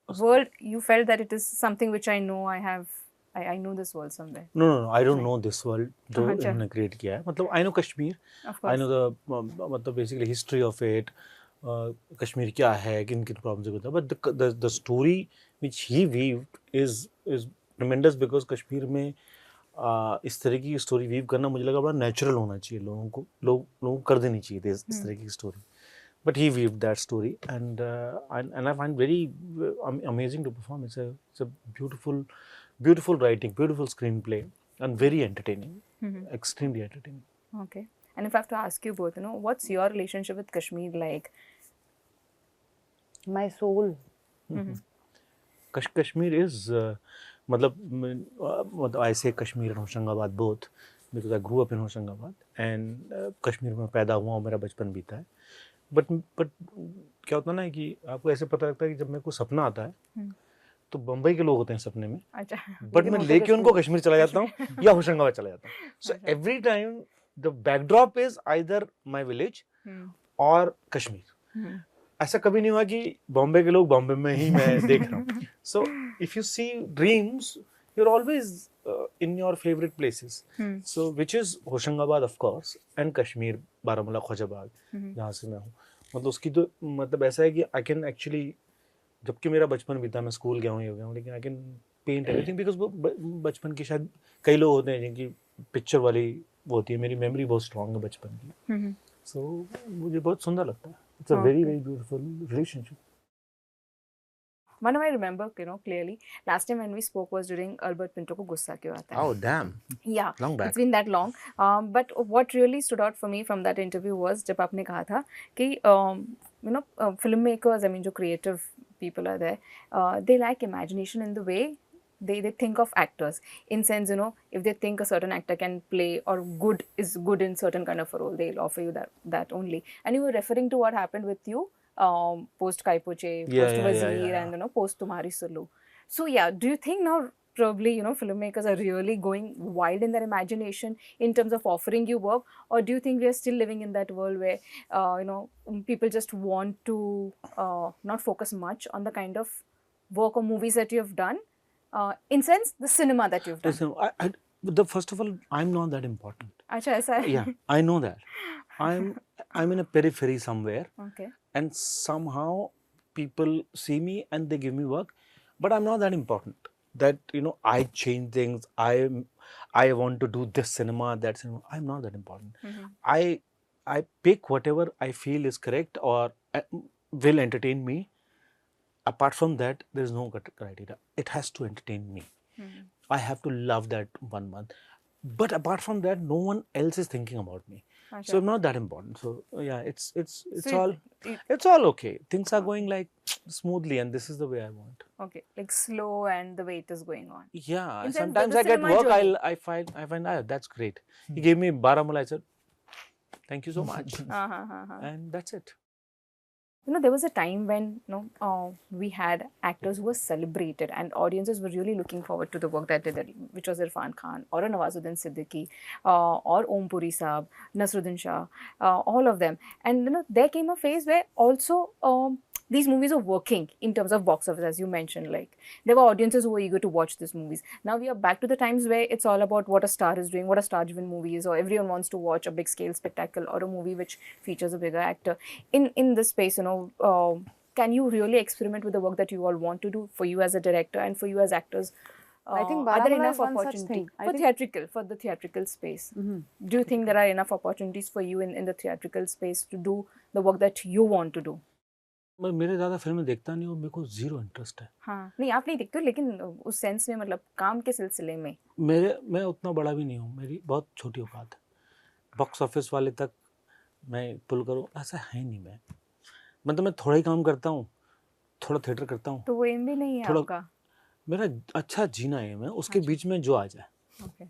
world you felt that it is something which I know I know this world somewhere? No, I don't Right. know this world जो अच्छा. इन्होंने create किया है. मतलब I know Kashmir. Of I course. know the मतलब basically history of it. Kashmir क्या है, किन किन प्रॉब्लम से होता है. But the story which he weaved is tremendous because Kashmir में इस तरह की स्टोरी वीव करना मुझे लगा बड़ा नेचुरल होना चाहिए. लोगों को कर देनी चाहिए थी इस तरह की story. But he weaved that story, and I find very amazing to perform. It's a beautiful writing, beautiful screenplay, and very entertaining. Extremely entertaining. Okay. And if I have to ask you both, what's your relationship with Kashmir like? My soul. Kashmir is मतलब I say Kashmir and Hoshangabad both because I grew up in Hoshangabad and Kashmir में पैदा हुआ और मेरा बचपन बीता है. But क्या होता है ना कि आपको ऐसे पता लगता है कि जब मेरे को सपना आता है तो बम्बई के लोग होते हैं सपने में. अच्छा. बट मैं लेके उनको कश्मीर चला जाता हूँ या होशंगाबाद चला जाता हूँ. So every time the backdrop is either my village और कश्मीर. ऐसा कभी नहीं हुआ कि बॉम्बे के लोग बॉम्बे में ही मैं देख रहा हूँ. So if you see dreams you are always in your favorite places. So which is Hoshangabad of course and Kashmir, Baramulla, Khwajabad जहाँ से मैं हूँ. मतलब उसकी तो मतलब ऐसा है कि I can actually, जबकि मेरा बचपन बीता, मैं स्कूल गया हूँ ये गया हूँ, लेकिन I can paint everything because बचपन की शायद कई लोग होते हैं जिनकी पिक्चर वाली वो होती है. मेरी मेमोरी बहुत स्ट्रॉन्ग है बचपन की. So मुझे बहुत सुंदर लगता है. It's a very beautiful relationship. One of I remember, clearly. Last time when we spoke was during Albert Pinto ko gussa kyun aata hai. Oh damn. Yeah. Long back. It's been that long. But what really stood out for me from that interview was जब आपने कहा था कि filmmakers, I mean जो creative people are there, they lack imagination in the way they think of actors. In sense, if they think a certain actor can play or is good in certain kind of a role, they'll offer you that only. And you were referring to what happened with you post Kaipoche, post Wazir, and post Tumhari Sulu. So yeah, do you think now probably filmmakers are really going wild in their imagination in terms of offering you work, or do you think we are still living in that world where people just want to not focus much on the kind of work or movies that you have done, in sense the cinema that you've done? Listen, first of all, I'm not that important. Acha, aisa hai? Yeah, I know that. I'm in a periphery somewhere. Okay. And somehow people see me and they give me work, but I'm not that important that I change things. I want to do this cinema, that cinema. I'm not that important. I pick whatever I feel is correct or will entertain me. Apart from that, there is no criteria. It has to entertain me. I have to love that 1 month. But apart from that, no one else is thinking about me. Acha. So I'm not that important. So yeah, it's So it's all okay. Things are going like smoothly, and this is the way I want. Okay, like slow and the way it is going on. Yeah, In sense, sometimes the I get cinema work. journey. I find that's great. He gave me Baramulla. I said, thank you so much, and that's it. There was a time when we had actors who were celebrated and audiences were really looking forward to the work that they did, which was Irfan Khan or Nawazuddin Siddiqui or Om Puri Saab, Nasruddin Shah, all of them. And there came a phase where also these movies are working in terms of box office, as you mentioned. Like there were audiences who were eager to watch these movies. Now we are back to the times where it's all about what a star is doing, what a star-driven movie is, or everyone wants to watch a big scale spectacle or a movie which features a bigger actor. In this space, can you really experiment with the work that you all want to do, for you as a director and for you as actors? I think are there Baramulla enough is one such opportunity thing. for the theatrical space? Do you think there are enough opportunities for you in the theatrical space to do the work that you want to do? मैं मेरे ज़्यादा फिल्में देखता नहीं हूँ, मेरे को zero interest है. हाँ, नहीं आप नहीं देखते हो, लेकिन उस सेंस में मतलब काम के सिलसिले में मैं उतना बड़ा भी नहीं हूँ, मेरी बहुत छोटी औकात है. बॉक्स ऑफिस वाले तक मैं पुल करूँ ऐसा है नहीं. मैं मतलब मैं थोड़ा ही काम करता हूँ, थोड़ा थिएटर करता हूँ. तो वो एम भी नहीं है आपका? मेरा अच्छा जीना है, मैं उसके बीच में जो आ जाए. Okay.